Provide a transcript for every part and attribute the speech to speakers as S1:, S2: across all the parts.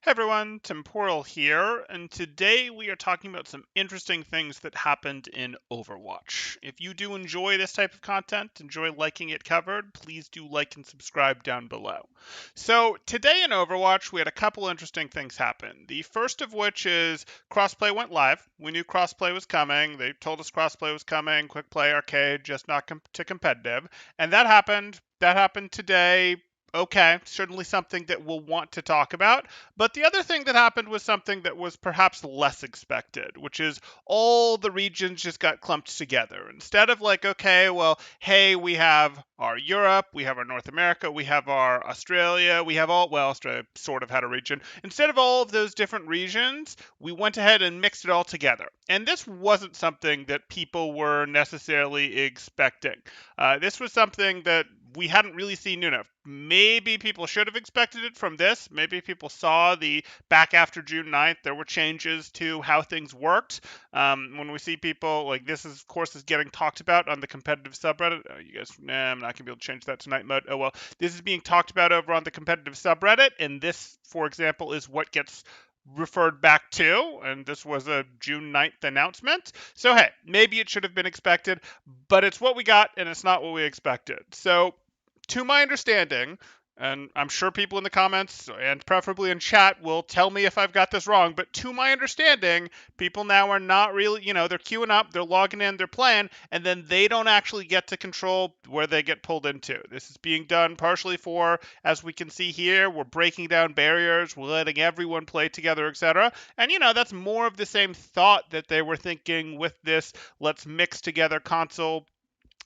S1: Hey everyone, Temporal here, and today we are talking about some interesting things that happened in Overwatch. If you do enjoy this type of content, enjoy liking it covered, please do like and subscribe down below. So, today in Overwatch, we had a couple interesting things happen. The first of which is Crossplay went live. We knew Crossplay was coming. They told us Crossplay was coming, quick play arcade, just not to competitive. And that happened. That happened today. Okay, certainly something that we'll want to talk about. But the other thing that happened was something that was perhaps less expected, which is all the regions just got clumped together. Instead of like, okay, well, hey, we have our Europe, we have our North America, we have our Australia, we have all, well, Australia sort of had a region. Instead of all of those different regions, we went ahead and mixed it all together. And this wasn't something that people were necessarily expecting. This was something that we hadn't really seen enough. Maybe people should have expected it from this. Maybe people saw the back after June 9th, there were changes to how things worked. When we see people like this, is, of course, is getting talked about on the competitive subreddit. Oh, you guys, I'm not going to be able to change that tonight mode. Oh, well, this is being talked about over on the competitive subreddit. And this, for example, is what gets referred back to, and this was a June 9th announcement. So, hey, maybe it should have been expected, but it's what we got, and it's not what we expected. So, to my understanding, and I'm sure people in the comments and preferably in chat will tell me if I've got this wrong, but to my understanding, people now are not really, they're queuing up, they're logging in, they're playing, and then they don't actually get to control where they get pulled into. This is being done partially for, as we can see here, we're breaking down barriers, we're letting everyone play together, etc. And, that's more of the same thought that they were thinking with this let's mix together console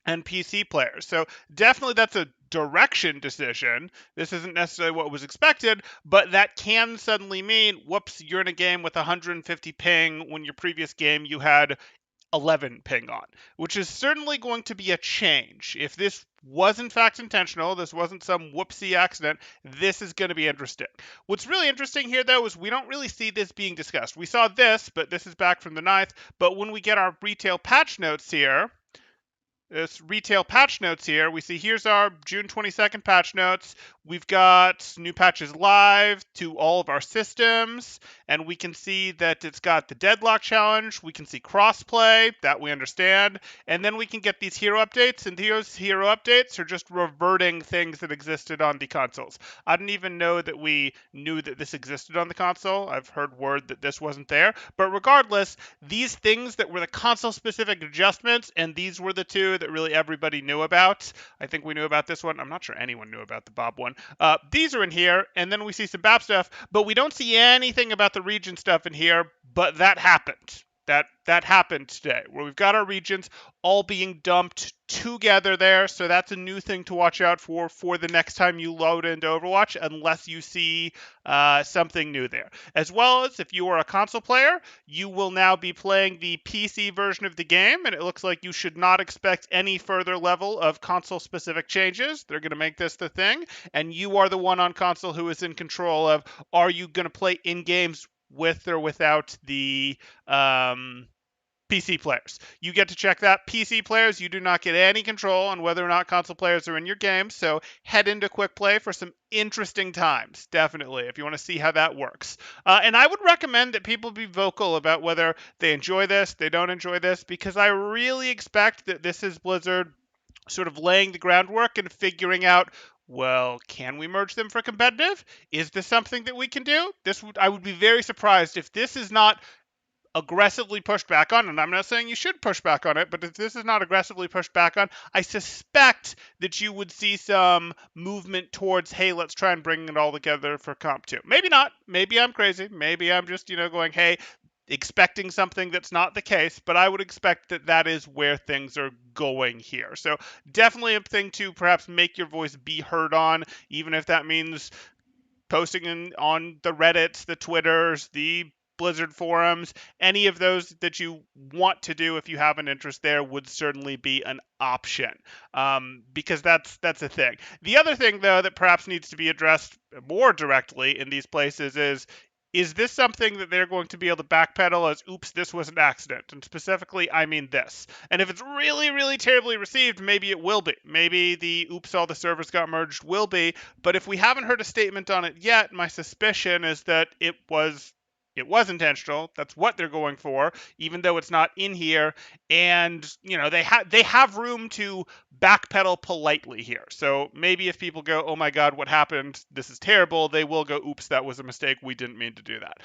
S1: and PC players. So definitely that's a direction decision. This isn't necessarily what was expected, but that can suddenly mean, whoops, you're in a game with 150 ping when your previous game you had 11 ping on, which is certainly going to be a change. If this was in fact intentional, this wasn't some whoopsie accident, this is going to be interesting. What's really interesting here, though, is we don't really see this being discussed. We saw this, but this is back from the 9th. But when we get our retail patch notes here, this retail patch notes here, we see here's our June 22nd patch notes. We've got new patches live to all of our systems, and we can see that it's got the deadlock challenge. We can see crossplay, that we understand, and then we can get these hero updates, and these hero updates are just reverting things that existed on the consoles. I didn't even know that we knew that this existed on the console. I've heard word that this wasn't there, but regardless, these things that were the console-specific adjustments, and these were the two that really everybody knew about. I think we knew about this one. I'm not sure anyone knew about the Bob one. These are in here, and then we see some BAP stuff, but we don't see anything about the region stuff in here, but that happened. That happened today, where we've got our regions all being dumped together there. So that's a new thing to watch out for the next time you load into Overwatch, unless you see something new there. As well as if you are a console player, you will now be playing the PC version of the game, and it looks like you should not expect any further level of console-specific changes. They're going to make this the thing, and you are the one on console who is in control of, are you going to play in games with or without the PC players. You get to check that. PC players, you do not get any control on whether or not console players are in your game, so head into Quick Play for some interesting times, definitely, if you want to see how that works. And I would recommend that people be vocal about whether they enjoy this, they don't enjoy this, because I really expect that this is Blizzard sort of laying the groundwork and figuring out, well, can we merge them for competitive? Is this something that we can do? I would be very surprised if this is not aggressively pushed back on, and I'm not saying you should push back on it, but if this is not aggressively pushed back on, I suspect that you would see some movement towards, hey, let's try and bring it all together for Comp 2. Maybe not. Maybe I'm crazy. Maybe I'm just, going, hey, expecting something that's not the case, but I would expect that that is where things are going here. So definitely a thing to perhaps make your voice be heard on, even if that means posting on the Reddits, the Twitters, the Blizzard forums, any of those that you want to do if you have an interest there would certainly be an option, because that's a thing. The other thing, though, that perhaps needs to be addressed more directly in these places is is this something that they're going to be able to backpedal as, oops, this was an accident? And specifically, I mean this. And if it's really, really terribly received, maybe it will be. Maybe the oops, all the servers got merged will be. But if we haven't heard a statement on it yet, my suspicion is that it was intentional. That's what they're going for, even though it's not in here. And they have room to backpedal politely here. So maybe if people go, "Oh my God, what happened? This is terrible," they will go, "Oops, that was a mistake. We didn't mean to do that."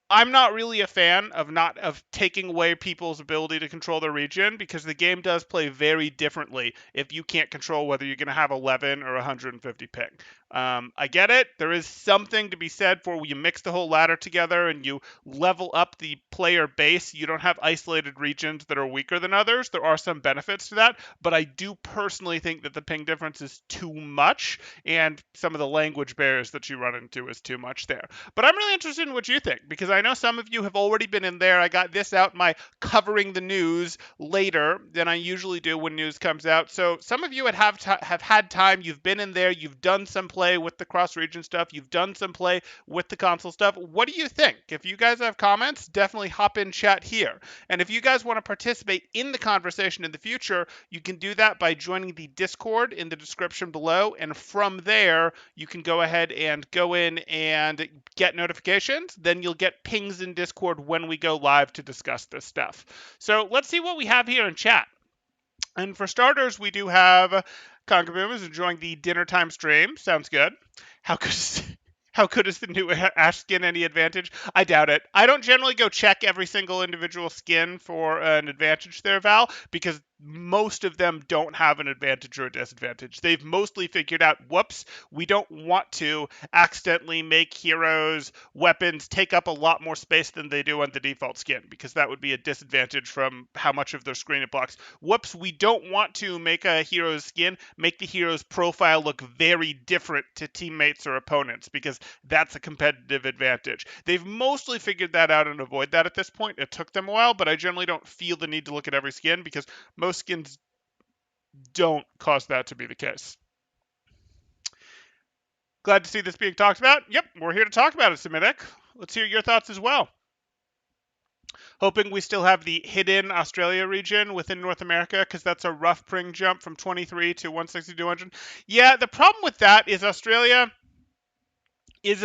S1: I'm not really a fan of taking away people's ability to control their region, because the game does play very differently if you can't control whether you're going to have 11 or 150 ping. I get it. There is something to be said for when you mix the whole ladder together and you level up the player base. You don't have isolated regions that are weaker than others. There are some benefits to that, but I do personally think that the ping difference is too much, and some of the language barriers that you run into is too much there. But I'm really interested in what you think, because I know some of you have already been in there. I got this out my covering the news later than I usually do when news comes out. So some of you have had time. You've been in there. You've done some play with the cross region stuff. You've done some play with the console stuff. What do you think? If you guys have comments, definitely hop in chat here. And if you guys want to participate in the conversation in the future, you can do that by joining the Discord in the description below. And from there, you can go ahead and go in and get notifications. Then you'll get pings in Discord when we go live to discuss this stuff. So let's see what we have here in chat. And for starters, we do have Conkaboom is enjoying the dinner time stream. Sounds good. How good is how good is the new Ash skin? Any advantage? I doubt it. I don't generally go check every single individual skin for an advantage there, Val, because most of them don't have an advantage or a disadvantage. They've mostly figured out, whoops, we don't want to accidentally make heroes' weapons take up a lot more space than they do on the default skin, because that would be a disadvantage from how much of their screen it blocks. Whoops, we don't want to make a hero's skin make the hero's profile look very different to teammates or opponents, because that's a competitive advantage. They've mostly figured that out and avoid that at this point. It took them a while, but I generally don't feel the need to look at every skin, because most skins don't cause that to be the case. Glad to see this being talked about. Yep, we're here to talk about it, Semitic. Let's hear your thoughts as well. Hoping we still have the hidden Australia region within North America, because that's a rough ping jump from 23 to 160 to 200. Yeah, the problem with that is Australia is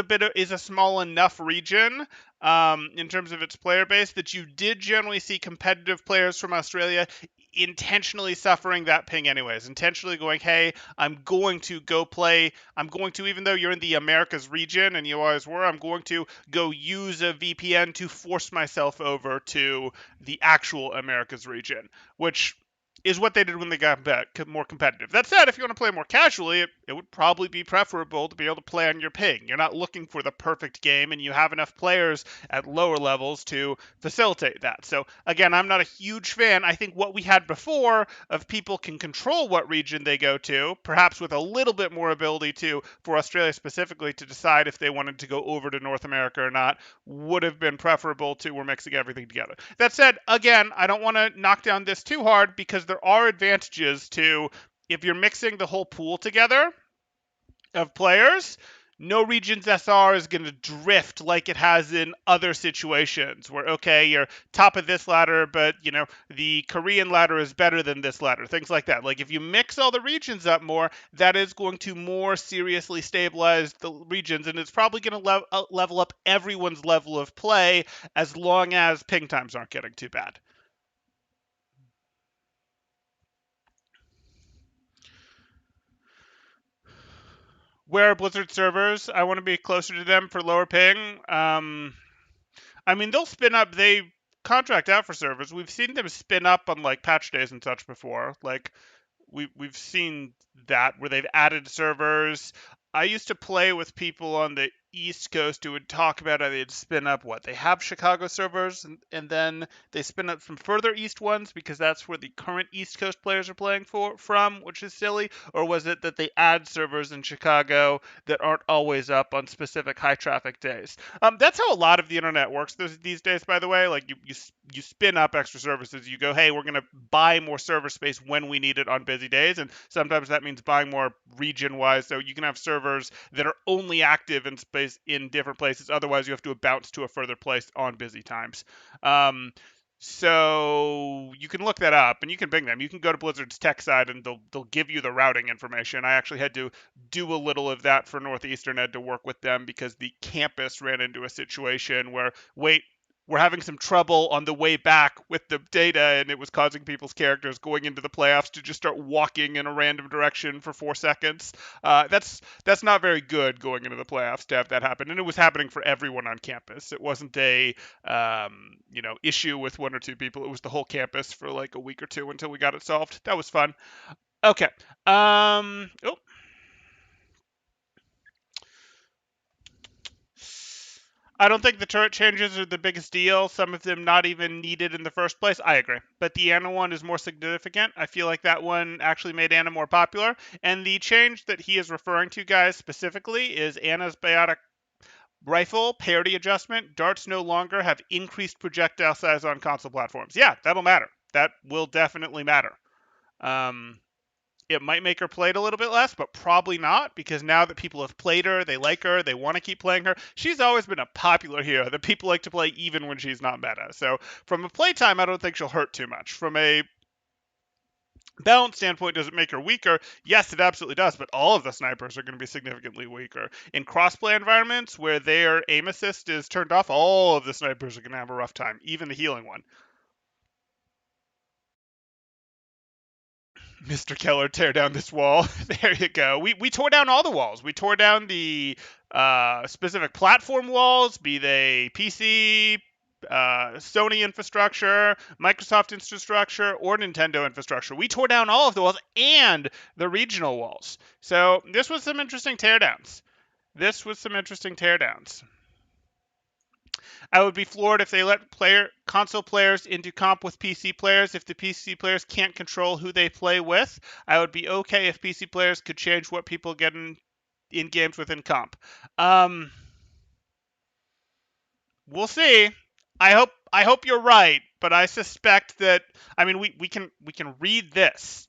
S1: a small enough region in terms of its player base that you did generally see competitive players from Australia intentionally suffering that ping anyways, intentionally going, hey, I'm going to go play, even though you're in the Americas region and you always were, I'm going to go use a VPN to force myself over to the actual Americas region, which is what they did when they got more competitive. That said, if you want to play more casually, it would probably be preferable to be able to play on your ping. You're not looking for the perfect game, and you have enough players at lower levels to facilitate that. So again, I'm not a huge fan. I think what we had before of people can control what region they go to, perhaps with a little bit more ability to, for Australia specifically, to decide if they wanted to go over to North America or not, would have been preferable to we're mixing everything together. That said, again, I don't want to knock down this too hard, because there are advantages to, if you're mixing the whole pool together of players, no region's SR is going to drift like it has in other situations where, okay, you're top of this ladder, but, the Korean ladder is better than this ladder, things like that. Like, if you mix all the regions up more, that is going to more seriously stabilize the regions, and it's probably going to level up everyone's level of play, as long as ping times aren't getting too bad. Where are Blizzard servers? I want to be closer to them for lower ping. I mean, they'll spin up. They contract out for servers. We've seen them spin up on like patch days and such before. Like we've seen that where they've added servers. I used to play with people on the East Coast who would talk about how they'd spin up what they have Chicago servers, and then they spin up some further east ones because that's where the current East Coast players are playing from, which is silly. Or was it that they add servers in Chicago that aren't always up on specific high traffic days? That's how a lot of the internet works these days, by the way. Like you spin up extra services. You go, hey, we're going to buy more server space when we need it on busy days, and sometimes that means buying more region-wise. So you can have servers that are only active in Crossplays in different places. Otherwise, you have to bounce to a further place on busy times. Um, so you can look that up and you can bing them. You can go to Blizzard's tech side and they'll give you the routing information. I actually had to do a little of that for Northeastern Ed to work with them because the campus ran into a situation where, wait, we're having some trouble on the way back with the data, and it was causing people's characters going into the playoffs to just start walking in a random direction for 4 seconds. That's not very good going into the playoffs to have that happen, and it was happening for everyone on campus. It wasn't a issue with one or two people. It was the whole campus for like a week or two until we got it solved. That was fun. Okay. Oh, I don't think the turret changes are the biggest deal. Some of them not even needed in the first place. I agree. But the Ana one is more significant. I feel like that one actually made Ana more popular. And the change that he is referring to, guys, specifically is Ana's biotic rifle parity adjustment. Darts no longer have increased projectile size on console platforms. Yeah, that'll matter. That will definitely matter. Um, it might make her play it a little bit less, but probably not, because now that people have played her, they like her, they want to keep playing her. She's always been a popular hero that people like to play even when she's not meta. So from a playtime, I don't think she'll hurt too much. From a balance standpoint, does it make her weaker? Yes, it absolutely does, but all of the snipers are going to be significantly weaker. In crossplay environments where their aim assist is turned off, all of the snipers are going to have a rough time, even the healing one. Mr. Keller, tear down this wall. There you go. We tore down all the walls. We tore down the specific platform walls, be they PC, Sony infrastructure, Microsoft infrastructure, or Nintendo infrastructure. We tore down all of the walls and the regional walls. So this was some interesting teardowns. I would be floored if they let console players into comp with PC players. If the PC players can't control who they play with, I would be okay if PC players could change what people get in games within comp. We'll see. I hope you're right, but I suspect that. I mean, we can read this.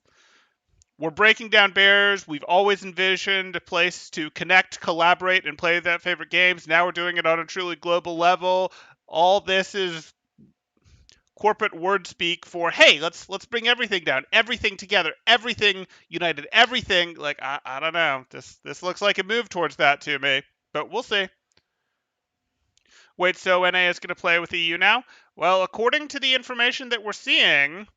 S1: We're breaking down barriers. We've always envisioned a place to connect, collaborate, and play their favorite games. Now we're doing it on a truly global level. All this is corporate word speak for, hey, let's bring everything down, everything together, everything united, everything. Like I don't know. This looks like a move towards that to me, but we'll see. Wait, so NA is going to play with EU now? Well, according to the information that we're seeing,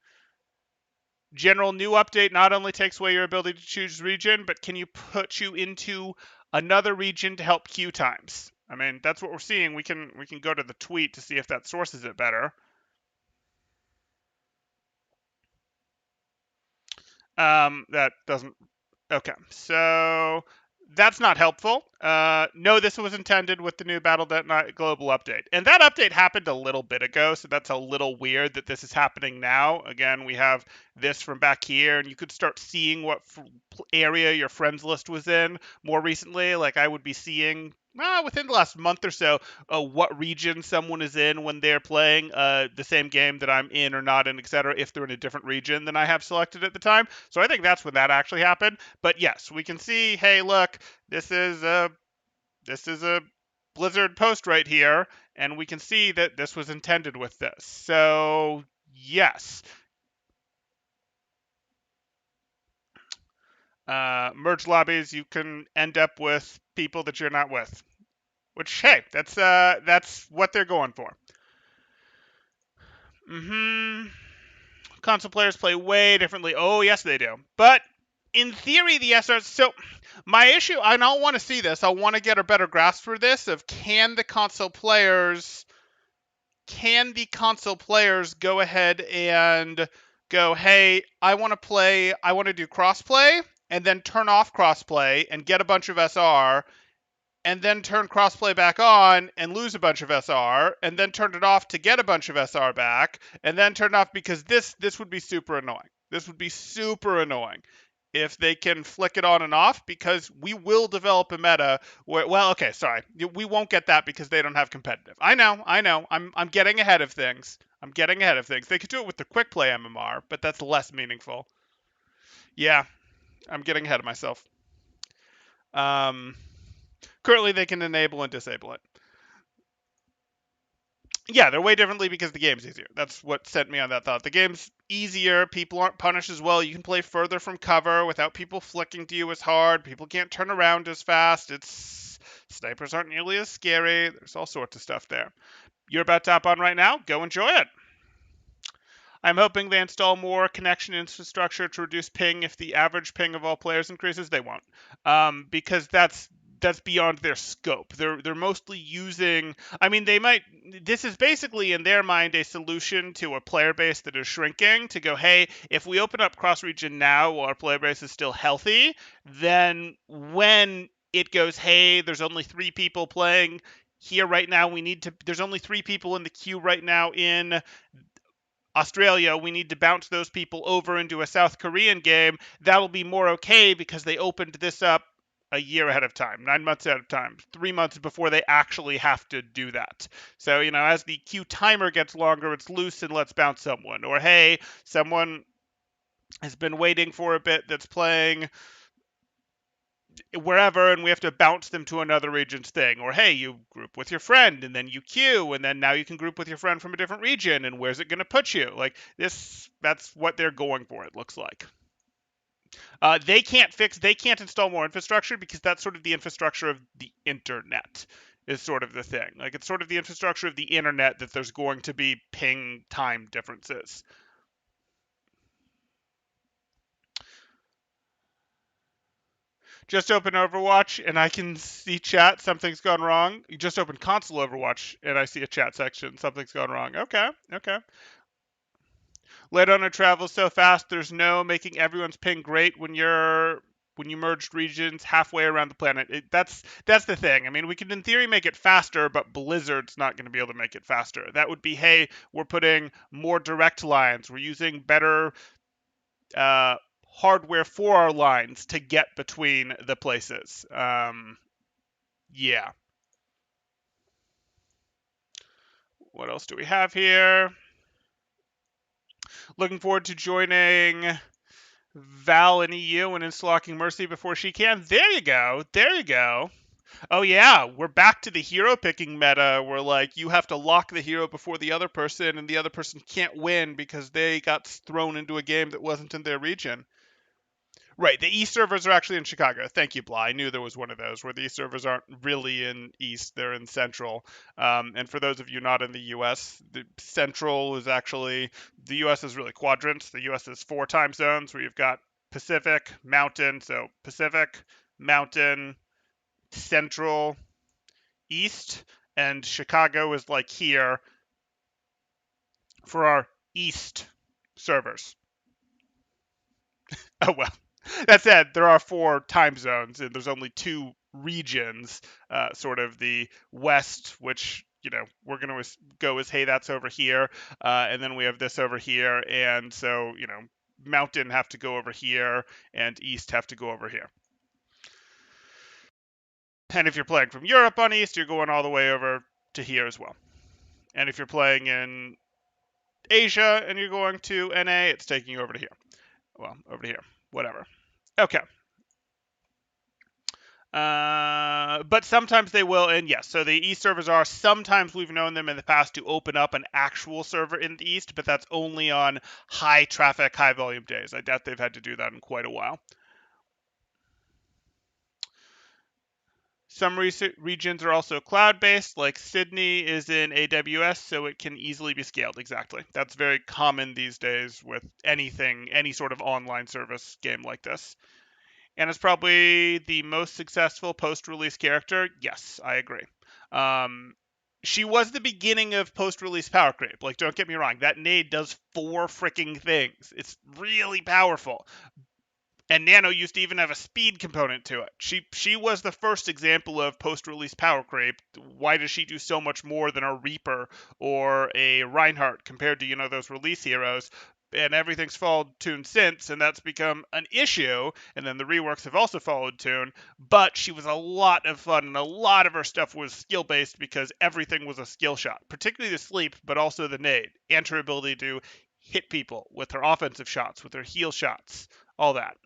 S1: general new update not only takes away your ability to choose region, but can you put you into another region to help queue times? I mean, that's what we're seeing. We can go to the tweet to see if that sources it better. That doesn't. Okay, so that's not helpful. No, this was intended with the new Battle.net global update. And that update happened a little bit ago, so that's a little weird that this is happening now. Again, we have this from back here, and you could start seeing what area your friends list was in more recently. Like I would be seeing within the last month or so, what region someone is in when they're playing the same game that I'm in or not in, etc. If they're in a different region than I have selected at the time. So I think that's when that actually happened. But yes, we can see, hey, look, this is a Blizzard post right here, and we can see that this was intended with this. So yes. Merge lobbies, you can end up with people that you're not with. Which, hey, that's what they're going for. Console players play way differently. Oh, yes, they do. But in theory, the SR. So my issue, I don't want to see this. I want to get a better grasp for this. Of can the console players go ahead and go, hey, I want to do crossplay, and then turn off crossplay and get a bunch of SR, and then turn crossplay back on and lose a bunch of SR, and then turn it off to get a bunch of SR back, and then turn it off, because this would be super annoying. This would be super annoying if they can flick it on and off, because we will develop a meta where, well, okay, sorry, we won't get that because they don't have competitive. I know. I'm getting ahead of things. They could do it with the quick play MMR, but that's less meaningful. Yeah, I'm getting ahead of myself. Currently, they can enable and disable it. Yeah, they're way differently because the game's easier. That's what sent me on that thought. The game's easier. People aren't punished as well. You can play further from cover without people flicking to you as hard. People can't turn around as fast. It's snipers aren't nearly as scary. There's all sorts of stuff there. You're about to hop on right now. Go enjoy it. I'm hoping they install more connection infrastructure to reduce ping. If the average ping of all players increases, they won't, because that's beyond their scope. They're mostly using. I mean, they might. This is basically in their mind a solution to a player base that is shrinking. To go, hey, if we open up cross region now while our player base is still healthy, then when it goes, hey, there's only 3 people playing here right now. There's only 3 people in the queue right now in Australia, we need to bounce those people over into a South Korean game. That'll be more okay because they opened this up a year ahead of time, 9 months ahead of time, 3 months before they actually have to do that. So, as the queue timer gets longer, it's loose and let's bounce someone. Or, hey, someone has been waiting for a bit that's playing wherever and we have to bounce them to another region's thing. Or hey, you group with your friend and then you queue and then now you can group with your friend from a different region and where's it going to put you? Like this, that's what they're going for, it looks like. They can't install more infrastructure because that's sort of the infrastructure of the internet is sort of the thing. Like it's sort of the infrastructure of the internet that there's going to be ping time differences. Just open Overwatch and I can see chat. Something's gone wrong. You just open console Overwatch and I see a chat section. Something's gone wrong. Okay, okay. Late on travels so fast. There's no making everyone's ping great when you merged regions halfway around the planet. That's the thing. I mean, we can in theory make it faster, but Blizzard's not going to be able to make it faster. That would be, hey, we're putting more direct lines. We're using better uh, hardware for our lines to get between the places. Yeah. What else do we have here? Looking forward to joining Val in EU and installing Mercy before she can. There you go. There you go. Oh yeah, we're back to the hero picking meta where like you have to lock the hero before the other person and the other person can't win because they got thrown into a game that wasn't in their region. Right, the East servers are actually in Chicago. Thank you, Blah. I knew there was one of those where the East servers aren't really in East; they're in Central. And for those of you not in the U.S., the Central is actually the U.S. is really quadrants. The U.S. is 4 time zones where you've got Pacific, Mountain, so Pacific, Mountain, Central, East, and Chicago is like here for our East servers. Oh well. That said, there are 4 time zones, and there's only 2 regions. Sort of the West, which we're going to go as, hey, that's over here, and then we have this over here, and so Mountain have to go over here, and East have to go over here. And if you're playing from Europe on East, you're going all the way over to here as well. And if you're playing in Asia and you're going to NA, it's taking you over to here. Well, over to here. Whatever. Okay. But sometimes they will, and yes, so the East servers are, sometimes we've known them in the past to open up an actual server in the East, but that's only on high traffic, high volume days. I doubt they've had to do that in quite a while. Some regions are also cloud-based, like Sydney is in AWS, so it can easily be scaled. Exactly. That's very common these days with anything, any sort of online service game like this. And it's probably the most successful post-release character. Yes, I agree. She was the beginning of post-release power creep. Like, don't get me wrong, that nade does 4 freaking things. It's really powerful. And Nano used to even have a speed component to it. She was the first example of post-release power creep. Why does she do so much more than a Reaper or a Reinhardt compared to those release heroes? And everything's followed tune since, and that's become an issue. And then the reworks have also followed tune. But she was a lot of fun, and a lot of her stuff was skill-based because everything was a skill shot, particularly the sleep, but also the nade, and her ability to hit people with her offensive shots, with her heal shots, all that.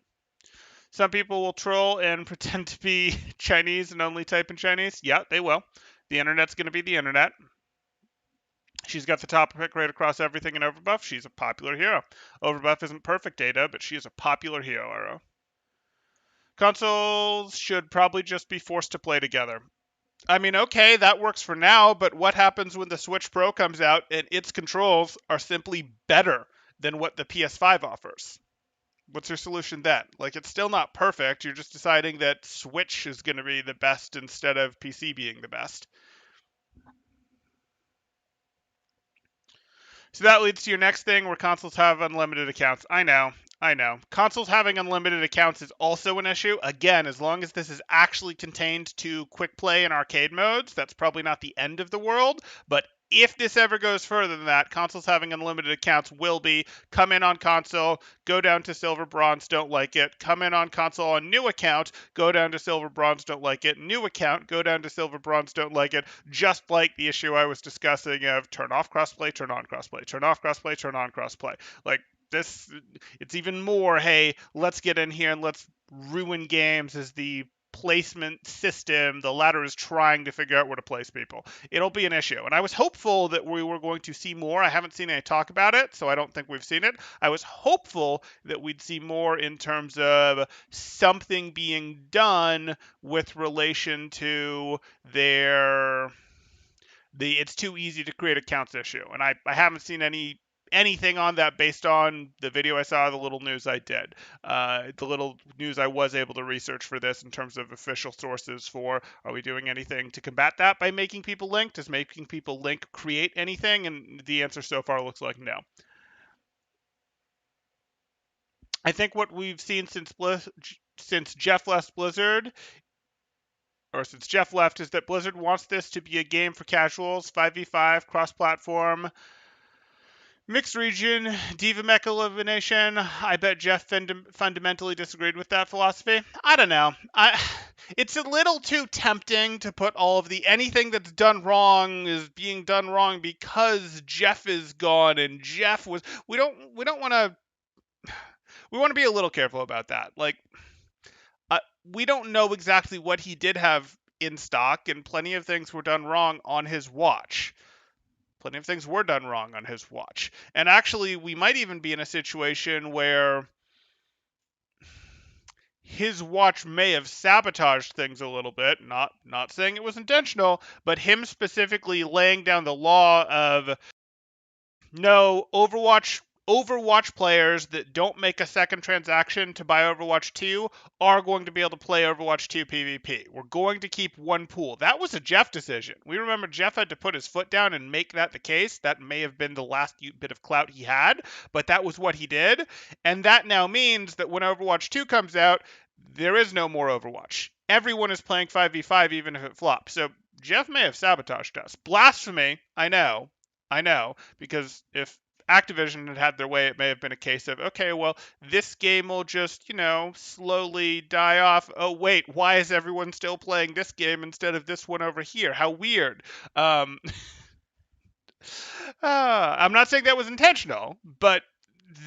S1: Some people will troll and pretend to be Chinese and only type in Chinese. Yeah, they will. The internet's going to be the internet. She's got the top pick rate across everything in Overbuff. She's a popular hero. Overbuff isn't perfect data, but she is a popular hero. Consoles should probably just be forced to play together. I mean, okay, that works for now, but what happens when the Switch Pro comes out and its controls are simply better than what the PS5 offers? What's your solution then? Like, it's still not perfect. You're just deciding that Switch is going to be the best instead of PC being the best. So that leads to your next thing where consoles have unlimited accounts. I know. I know. Consoles having unlimited accounts is also an issue. Again, as long as this is actually contained to quick play and arcade modes, that's probably not the end of the world. But if this ever goes further than that, consoles having unlimited accounts will be come in on console, go down to silver, bronze, don't like it. Come in on console on new account, go down to silver, bronze, don't like it. New account, go down to silver, bronze, don't like it. Just like the issue I was discussing of turn off crossplay, turn on crossplay, turn off crossplay, turn on crossplay. Like, this, it's even more, hey, let's get in here and let's ruin games as the placement system. The ladder is trying to figure out where to place people. It'll be an issue. And I was hopeful that we were going to see more. I haven't seen any talk about it, so I don't think we've seen it. I was hopeful that we'd see more in terms of something being done with relation to their it's too easy to create accounts issue. And I haven't seen anything on that based on the video I saw, the little news I did, the little news I was able to research for this in terms of official sources for, are we doing anything to combat that by making people link? Does making people link create anything? And the answer so far looks like no. I think what we've seen since Jeff left Blizzard, or since Jeff left, is that Blizzard wants this to be a game for casuals, 5v5, cross-platform, mixed region, Diva Mech elimination. I bet Jeff fundamentally disagreed with that philosophy. I don't know. It's a little too tempting to put all of the anything that's done wrong is being done wrong because Jeff is gone and Jeff was. We don't want to. We want to be a little careful about that. Like, we don't know exactly what he did have in stock, and plenty of things were done wrong on his watch. Plenty of things were done wrong on his watch. And actually, we might even be in a situation where his watch may have sabotaged things a little bit. Not saying it was intentional, but him specifically laying down the law of no, Overwatch players that don't make a second transaction to buy Overwatch 2 are going to be able to play Overwatch 2 PvP. We're going to keep one pool. That was a Jeff decision. We remember Jeff had to put his foot down and make that the case. That may have been the last bit of clout he had, but that was what he did. And that now means that when Overwatch 2 comes out, there is no more Overwatch. Everyone is playing 5v5 even if it flops. So Jeff may have sabotaged us. Blasphemy, I know, because if Activision had had their way, it may have been a case of, okay, well, this game will just, slowly die off. Oh, wait, why is everyone still playing this game instead of this one over here? How weird. I'm not saying that was intentional, but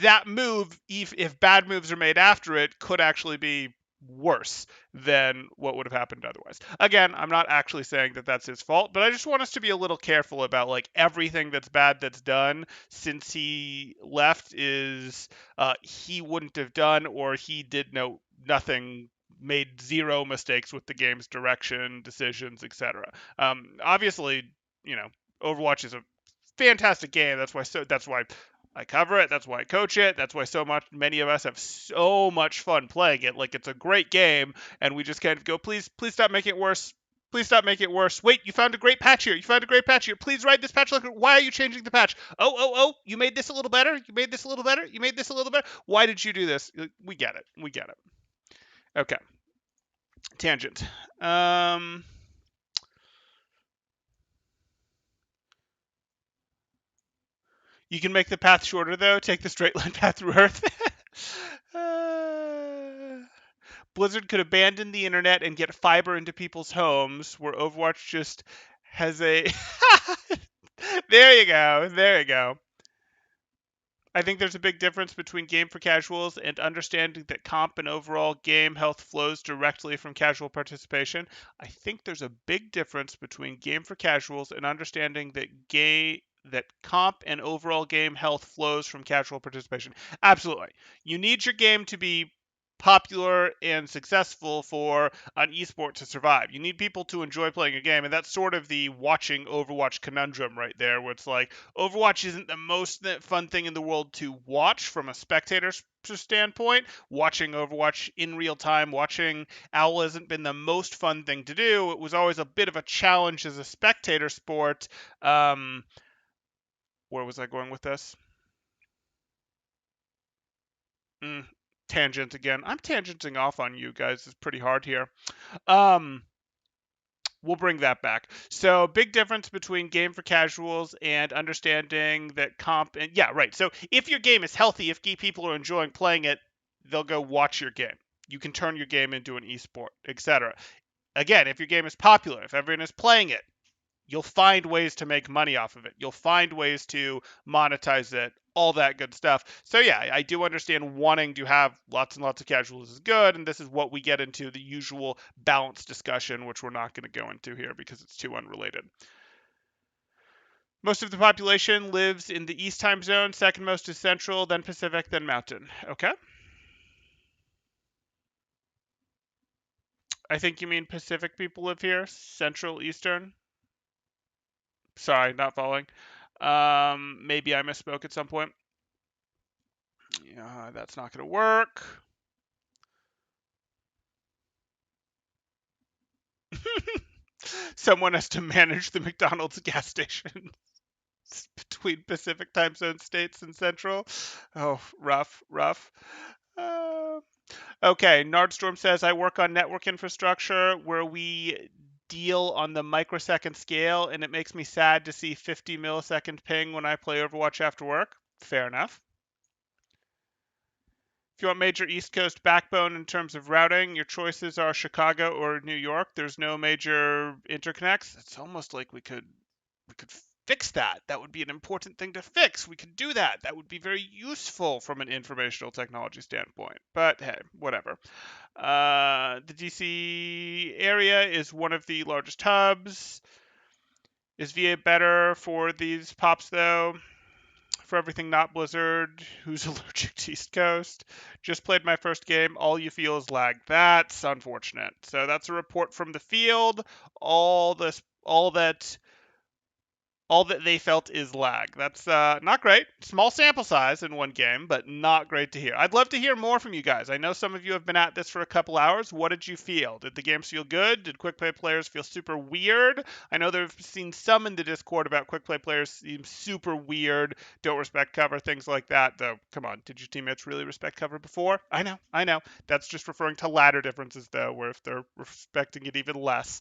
S1: that move, if bad moves are made after it, could actually be worse than what would have happened otherwise. Again, I'm not actually saying that that's his fault, but I just want us to be a little careful about like everything that's bad that's done since he left is he wouldn't have done, or he did nothing, made zero mistakes with the game's direction, decisions, etc. Obviously, Overwatch is a fantastic game. That's why I cover it. That's why I coach it. That's why many of us have so much fun playing it. Like, it's a great game, and we just kind of go, please stop making it worse. Please stop making it worse. Wait, you found a great patch here. You found a great patch here. Please write this patch. Look, why are you changing the patch? Oh, you made this a little better. You made this a little better. You made this a little better. Why did you do this? We get it. We get it. Okay. Tangent. You can make the path shorter, though. Take the straight line path through Earth. Blizzard could abandon the internet and get fiber into people's homes, where Overwatch just has a... There you go. I think there's a big difference between game for casuals and understanding that comp and overall game health flows directly from casual participation. I think there's a big difference between game for casuals and understanding that comp and overall game health flows from casual participation. Absolutely. You need your game to be popular and successful for an esport to survive. You need people to enjoy playing a game, and that's sort of the watching Overwatch conundrum right there, where it's like Overwatch isn't the most fun thing in the world to watch from a spectator's standpoint. Watching Overwatch in real time, watching Owl hasn't been the most fun thing to do. It was always a bit of a challenge as a spectator sport. Where was I going with this? Mm, Tangent again. I'm tangenting off on you guys. It's pretty hard here. Um, we'll bring that back. So, big difference between game for casuals and understanding that comp and yeah, right. So, if your game is healthy, if people are enjoying playing it, they'll go watch your game. You can turn your game into an esport, etc. Again, if your game is popular, if everyone is playing it, you'll find ways to make money off of it. You'll find ways to monetize it, all that good stuff. So yeah, I do understand wanting to have lots and lots of casuals is good, and this is what we get into the usual balance discussion, which we're not going to go into here because it's too unrelated. Most of the population lives in the East time zone. Second most is Central, then Pacific, then Mountain. Okay. I think you mean Pacific people live here. Central, Eastern. Sorry, not following. Maybe I misspoke at some point. Yeah, that's not going to work. Someone has to manage the McDonald's gas station between Pacific time zone states and Central. Oh, rough, rough. Uh, okay, Nardstorm says, I work on network infrastructure where we deal on the microsecond scale, and it makes me sad to see 50 millisecond ping when I play Overwatch after work. Fair enough. If you want major East Coast backbone in terms of routing, your choices are Chicago or New York. There's no major interconnects. It's almost like we could fix that. That would be an important thing to fix. We could do that. That would be very useful from an informational technology standpoint. But hey, whatever. The DC area is one of the largest hubs. Is VA better for these pops though? For everything not Blizzard, who's allergic to East Coast. Just played my first game. All you feel is lag. That's unfortunate. So that's a report from the field. All this, all that they felt is lag. That's not great. Small sample size in one game, but not great to hear. I'd love to hear more from you guys. I know some of you have been at this for a couple hours. What did you feel? Did the games feel good? Did quick play players feel super weird? I know there've seen some in the Discord about quick play players seem super weird, don't respect cover, things like that. Though, come on, did your teammates really respect cover before? I know. That's just referring to ladder differences, though, where if they're respecting it even less.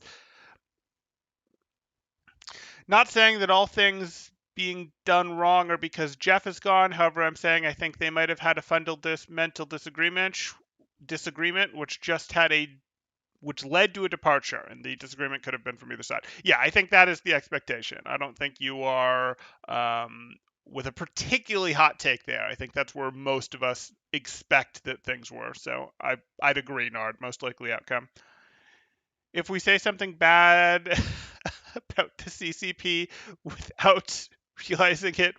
S1: Not saying that all things being done wrong are because Jeff is gone. However, I'm saying I think they might have had a fundamental disagreement, which led to a departure, and the disagreement could have been from either side. Yeah, I think that is the expectation. I don't think you are with a particularly hot take there. I think that's where most of us expect that things were. So I'd agree, Nard. Most likely outcome. If we say something bad about the CCP without realizing it,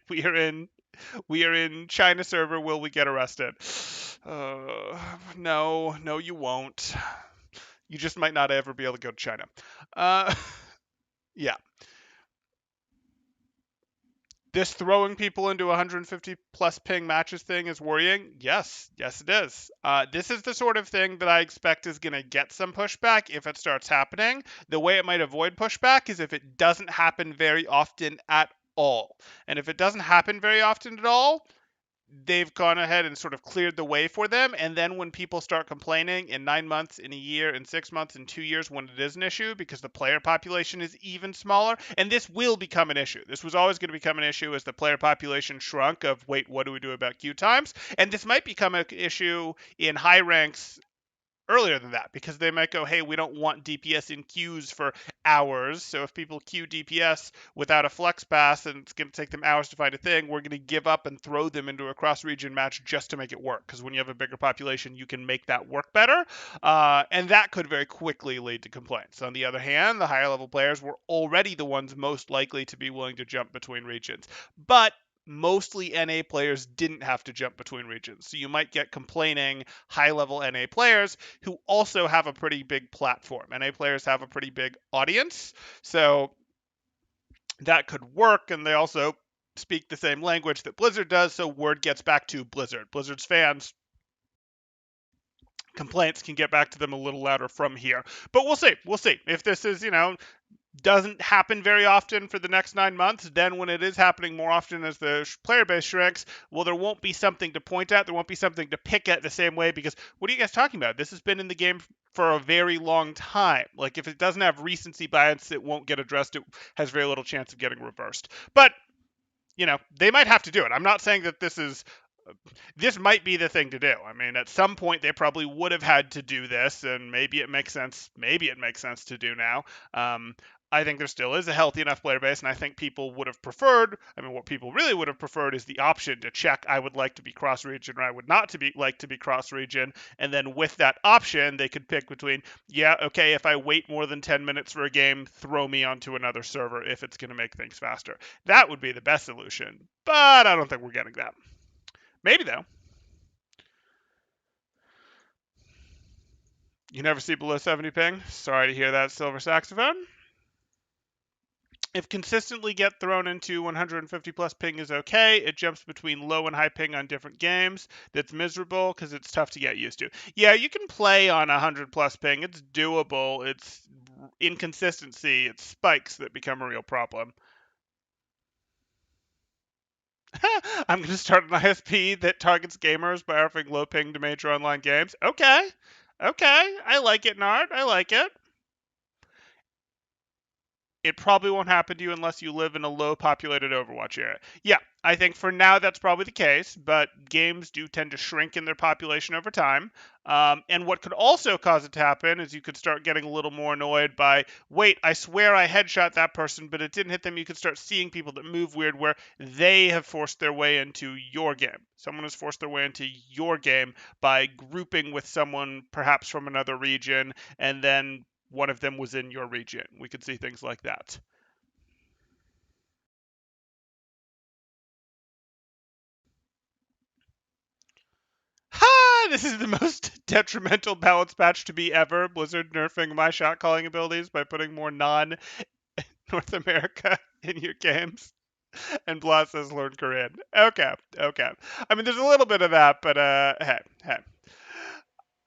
S1: we are in China server. Will we get arrested? No, you won't. You just might not ever be able to go to China. Uh, yeah. This throwing people into 150 plus ping matches thing is worrying. Yes, it is. This is the sort of thing that I expect is going to get some pushback if it starts happening. The way it might avoid pushback is if it doesn't happen very often at all. And if it doesn't happen very often at all, they've gone ahead and sort of cleared the way for them. And then when people start complaining in 9 months, in a year, in 6 months, in 2 years, when it is an issue because the player population is even smaller, and this will become an issue. This was always going to become an issue as the player population shrunk of, wait, what do we do about queue times? And this might become an issue in high ranks earlier than that, because they might go, hey, we don't want DPS in queues for hours. So if people queue DPS without a flex pass and it's going to take them hours to find a thing, we're going to give up and throw them into a cross region match just to make it work. Because when you have a bigger population, you can make that work better. And that could very quickly lead to complaints. On the other hand, the higher level players were already the ones most likely to be willing to jump between regions. But mostly NA players didn't have to jump between regions. So you might get complaining high level NA players who also have a pretty big platform. NA players have a pretty big audience. So that could work. And they also speak the same language that Blizzard does. So word gets back to Blizzard. Blizzard's fans, complaints can get back to them a little louder from here. But we'll see. We'll see. If this is, doesn't happen very often for the next 9 months, then when it is happening more often as the player base shrinks, well, there won't be something to point at. There won't be something to pick at the same way, because what are you guys talking about? This has been in the game for a very long time. Like, if it doesn't have recency bias, it won't get addressed. It has very little chance of getting reversed. But, they might have to do it. I'm not saying that this might be the thing to do. I mean, at some point they probably would have had to do this, and maybe it makes sense. Maybe it makes sense to do now. I think there still is a healthy enough player base, and I think people would have preferred. I mean, what people really would have preferred is the option to check, I would like to be cross-region, or I would not like to be cross-region, and then with that option, they could pick between, yeah, okay, if I wait more than 10 minutes for a game, throw me onto another server if it's going to make things faster. That would be the best solution, but I don't think we're getting that. Maybe though. You never see below 70 ping? Sorry to hear that, Silver Saxophone. If consistently get thrown into 150 plus ping is okay, it jumps between low and high ping on different games. That's miserable because it's tough to get used to. Yeah, you can play on 100 plus ping. It's doable. It's inconsistency. It's spikes that become a real problem. I'm going to start an ISP that targets gamers by offering low ping to major online games. Okay. Okay. I like it, Nard. I like it. It probably won't happen to you unless you live in a low populated Overwatch area. Yeah, I think for now that's probably the case, but games do tend to shrink in their population over time. And what could also cause it to happen is you could start getting a little more annoyed by, wait, I swear I headshot that person, but it didn't hit them. You could start seeing people that move weird where they have forced their way into your game. Someone has forced their way into your game by grouping with someone perhaps from another region, and then one of them was in your region. We could see things like that. Ha! This is the most detrimental balance patch to be ever. Blizzard nerfing my shot calling abilities by putting more non-North America in your games. And Blah says learn Korean. Okay, okay. I mean, there's a little bit of that, but hey.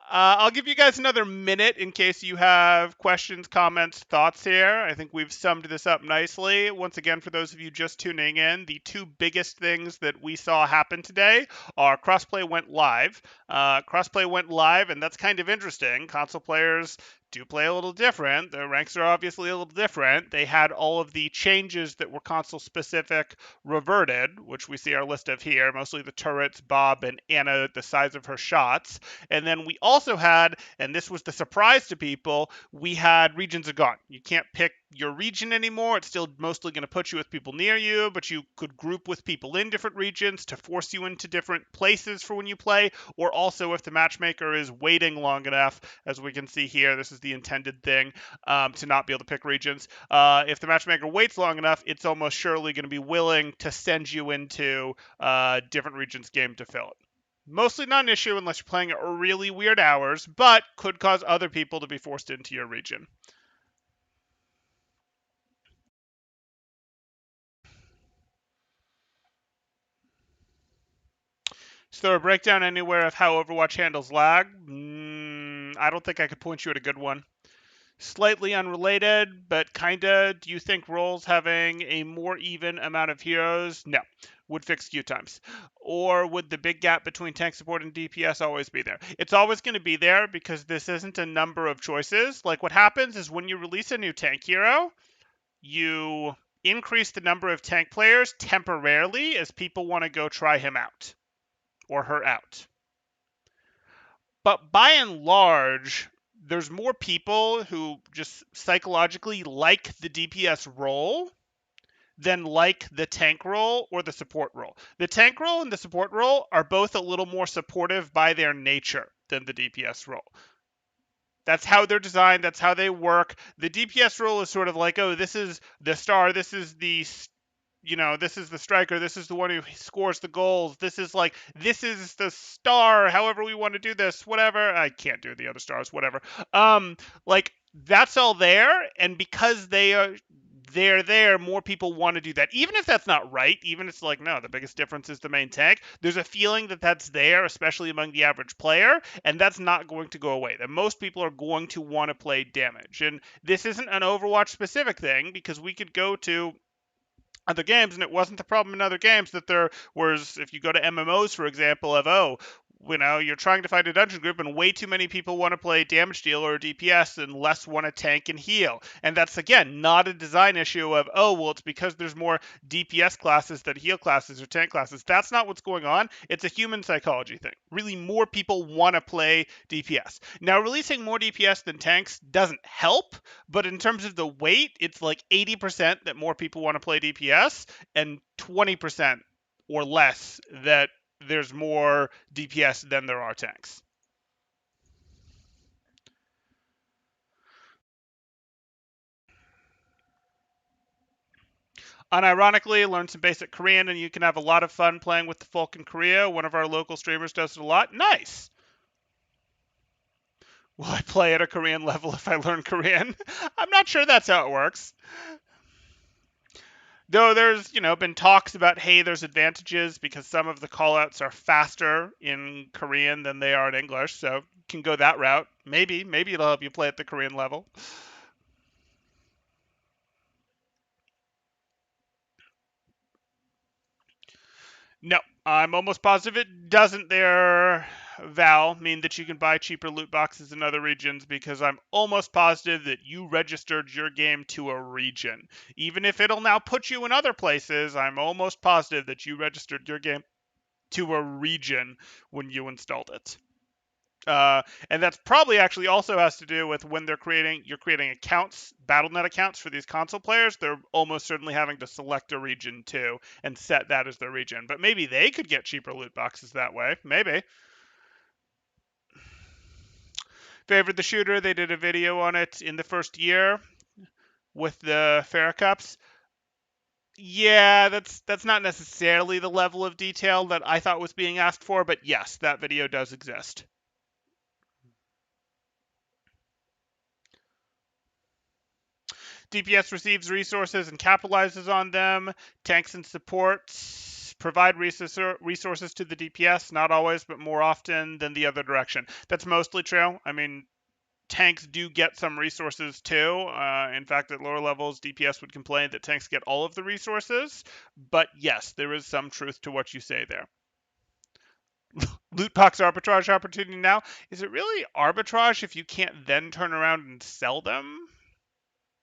S1: I'll give you guys another minute in case you have questions, comments, thoughts here. I think we've summed this up nicely. Once again, for those of you just tuning in, the two biggest things that we saw happen today are Crossplay went live. Crossplay went live, and that's kind of interesting. Console players do play a little different. Their ranks are obviously a little different. They had all of the changes that were console specific reverted, which we see our list of here, mostly the turrets, Bob, and Anna, the size of her shots. And then we also had, and this was the surprise to people, we had regions are gone. You can't pick your region anymore. It's still mostly going to put you with people near you, but you could group with people in different regions to force you into different places for when you play, or also if the matchmaker is waiting long enough, as we can see here, this is the intended thing, to not be able to pick regions. If the matchmaker waits long enough, it's almost surely going to be willing to send you into different regions game to fill it. Mostly not an issue unless you're playing at really weird hours, but could cause other people to be forced into your region. Is there a breakdown anywhere of how Overwatch handles lag? I don't think I could point you at a good one. Slightly unrelated, but kinda, do you think roles having a more even amount of heroes? No. Would fix queue times. Or would the big gap between tank support and DPS always be there? It's always going to be there because this isn't a number of choices. Like, what happens is when you release a new tank hero, you increase the number of tank players temporarily as people want to go try him out or her out. But by and large, there's more people who just psychologically like the DPS role than like the tank role or the support role. The tank role and the support role are both a little more supportive by their nature than the DPS role. That's how they're designed. That's how they work. The DPS role is sort of like, oh, this is the star. This is the this is the striker. This is the one who scores the goals. This is the star. However we want to do this, whatever. I can't do the other stars, whatever. Like that's all there, and because they're there, more people want to do that. Even if that's not right, even if it's like, no, the biggest difference is the main tank, there's a feeling that that's there, especially among the average player, and that's not going to go away. That most people are going to want to play damage. And this isn't an Overwatch specific thing, because we could go to other games, and it wasn't the problem in other games that there was, if you go to MMOs, for example, of, you're trying to fight a dungeon group and way too many people want to play damage dealer or DPS and less want to tank and heal. And that's, again, not a design issue of, it's because there's more DPS classes than heal classes or tank classes. That's not what's going on. It's a human psychology thing. Really, more people want to play DPS. Now, releasing more DPS than tanks doesn't help, but in terms of the weight, it's like 80% that more people want to play DPS and 20% or less that there's more DPS than there are tanks. Unironically, learn some basic Korean and you can have a lot of fun playing with the folk in Korea. One of our local streamers does it a lot. Nice. Will I play at a Korean level if I learn Korean? I'm not sure that's how it works. Though there's, been talks about, hey, there's advantages because some of the callouts are faster in Korean than they are in English, so you can go that route. Maybe it'll help you play at the Korean level. No, I'm almost positive it doesn't there, Val, mean that you can buy cheaper loot boxes in other regions, because I'm almost positive that you registered your game to a region. Even if it'll now put you in other places, I'm almost positive that you registered your game to a region when you installed it. And that's probably actually also has to do with when you're creating accounts, BattleNet accounts for these console players. They're almost certainly having to select a region too and set that as their region. But maybe they could get cheaper loot boxes that way. Maybe. Favored the shooter. They did a video on it in the first year with the Fair Cups. Yeah, that's not necessarily the level of detail that I thought was being asked for, but yes, that video does exist. DPS receives resources and capitalizes on them. Tanks and supports provide resources to the DPS, not always, but more often than the other direction. That's mostly true. I mean, tanks do get some resources too. In fact, at lower levels, DPS would complain that tanks get all of the resources. But yes, there is some truth to what you say there. Loot box arbitrage opportunity now. Is it really arbitrage if you can't then turn around and sell them?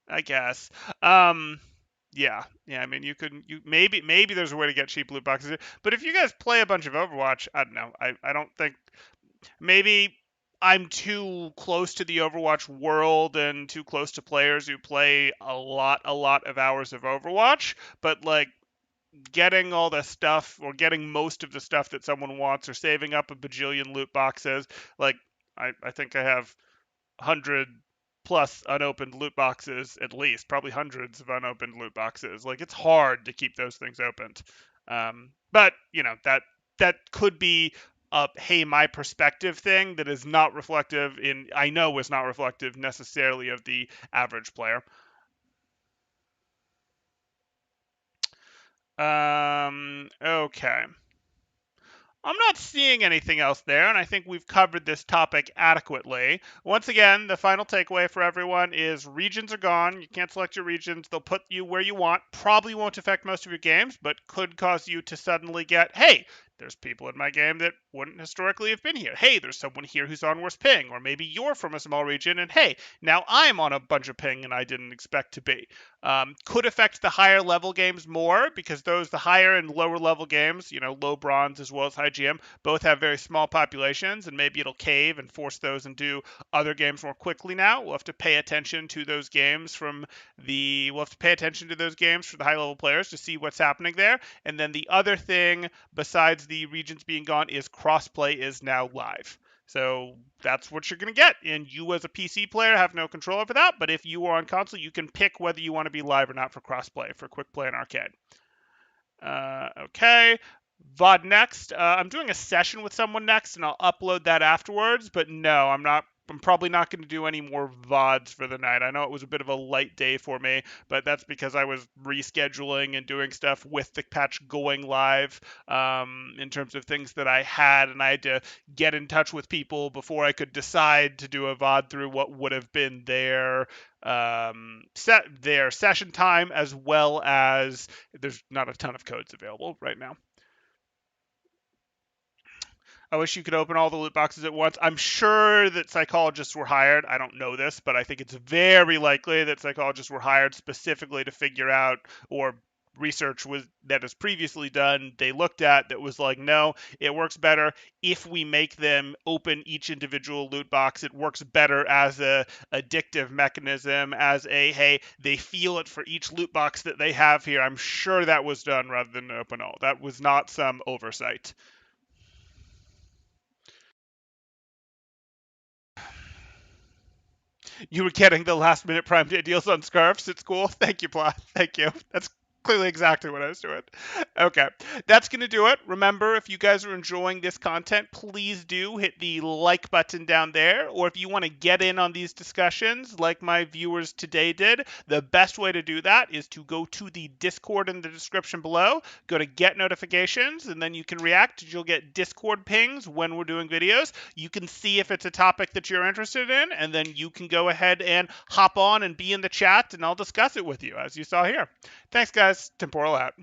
S1: I guess. Yeah. I mean, you maybe there's a way to get cheap loot boxes. But if you guys play a bunch of Overwatch, I don't know. I don't think maybe I'm too close to the Overwatch world and too close to players who play a lot of hours of Overwatch. But like getting all the stuff or getting most of the stuff that someone wants or saving up a bajillion loot boxes, like I think I have 100 plus unopened loot boxes, at least probably hundreds of unopened loot boxes. Like it's hard to keep those things opened. But that could be a hey, my perspective thing that is not reflective I know is not reflective necessarily of the average player. Okay. I'm not seeing anything else there, and I think we've covered this topic adequately. Once again, the final takeaway for everyone is regions are gone. You can't select your regions. They'll put you where you want. Probably won't affect most of your games, but could cause you to suddenly get, hey, there's people in my game that wouldn't historically have been here. Hey, there's someone here who's on worse ping. Or maybe you're from a small region, and hey, now I'm on a bunch of ping and I didn't expect to be. Could affect the higher level games more because the higher and lower level games, low bronze as well as high GM, both have very small populations, and maybe it'll cave and force those into other games more quickly now. We'll have to pay attention to those games we'll have to pay attention to those games for the high level players to see what's happening there. And then the other thing besides the regions being gone is crossplay is now live. So that's what you're going to get. And you as a PC player have no control over that. But if you are on console, you can pick whether you want to be live or not for crossplay, for quick play and arcade. Okay. VOD next. I'm doing a session with someone next, and I'll upload that afterwards. But no, I'm not. I'm probably not going to do any more VODs for the night. I know it was a bit of a light day for me, but that's because I was rescheduling and doing stuff with the patch going live in terms of things that I had, and I had to get in touch with people before I could decide to do a VOD through what would have been their session time, as well as there's not a ton of codes available right now. I wish you could open all the loot boxes at once. I'm sure that psychologists were hired. I don't know this, but I think it's very likely that psychologists were hired specifically to figure out, or research that is previously done, they looked at that was like, no, it works better if we make them open each individual loot box. It works better as a addictive mechanism, as hey, they feel it for each loot box that they have here. I'm sure that was done rather than open all. That was not some oversight. You were getting the last minute Prime Day deals on scarves at school. Thank you, Plot. Thank you. That's clearly exactly what I was doing. Okay, that's going to do it. Remember, if you guys are enjoying this content, please do hit the like button down there. Or if you want to get in on these discussions like my viewers today did, the best way to do that is to go to the Discord in the description below, go to get notifications, and then you can react. You'll get Discord pings when we're doing videos. You can see if it's a topic that you're interested in, and then you can go ahead and hop on and be in the chat, and I'll discuss it with you, as you saw here. Thanks, guys. Temporal out.